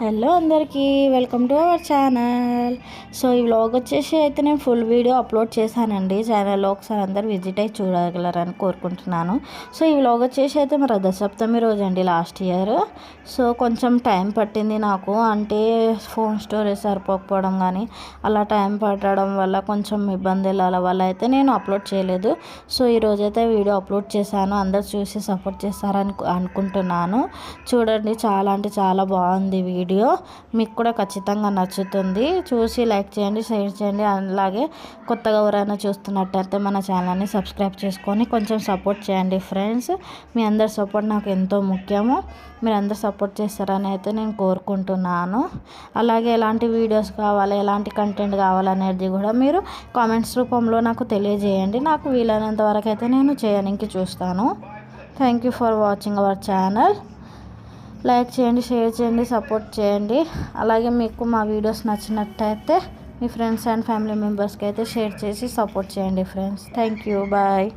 Hello అందరికీ, welcome to our channel. So ఈ vlog వచ్చేసి అయితే నేను ఫుల్ వీడియో అప్లోడ్ చేశానండి. ఛానల్లో ఒకసారి అందరు విజిట్ అయ్యి చూడగలరని కోరుకుంటున్నాను. సో ఈ వ్లాగ్ వచ్చేసి అయితే మరి రథసప్తమి రోజు అండి, లాస్ట్ ఇయర్. సో కొంచెం టైం పట్టింది నాకు, అంటే ఫోన్ స్టోరేజ్ సరిపోకపోవడం కానీ అలా టైం పట్టడం వల్ల కొంచెం ఇబ్బందుల వల్ల అయితే నేను అప్లోడ్ చేయలేదు. సో ఈరోజైతే వీడియో అప్లోడ్ చేశాను. అందరు చూసి సపోర్ట్ చేస్తారని అనుకుంటున్నాను. చూడండి, చాలా అంటే చాలా బాగుంది వీడియో. మీకు కూడా ఖచ్చితంగా నచ్చుతుంది. చూసి లైక్ చేయండి, షేర్ చేయండి. అలాగే కొత్తగా ఎవరైనా చూస్తున్నట్టయితే మన ఛానల్ని సబ్స్క్రైబ్ చేసుకొని కొంచెం సపోర్ట్ చేయండి ఫ్రెండ్స్. మీ అందరి సపోర్ట్ నాకు ఎంతో ముఖ్యము. మీరు అందరు సపోర్ట్ చేస్తారని అయితే నేను కోరుకుంటున్నాను. అలాగే ఎలాంటి వీడియోస్ కావాలి, ఎలాంటి కంటెంట్ కావాలనేది కూడా మీరు కామెంట్స్ రూపంలో నాకు తెలియజేయండి. నాకు వీలైనంత వరకు అయితే నేను చేయడానికి చూస్తాను. Thank you for watching our channel. Like చేయండి, షేర్ చేయండి, సపోర్ట్ చేయండి. అలాగే మీకు మా వీడియోస్ నచ్చినట్టయితే మీ ఫ్రెండ్స్ అండ్ ఫ్యామిలీ మెంబర్స్కి అయితే షేర్ చేసి సపోర్ట్ చేయండి ఫ్రెండ్స్. Thank you, bye.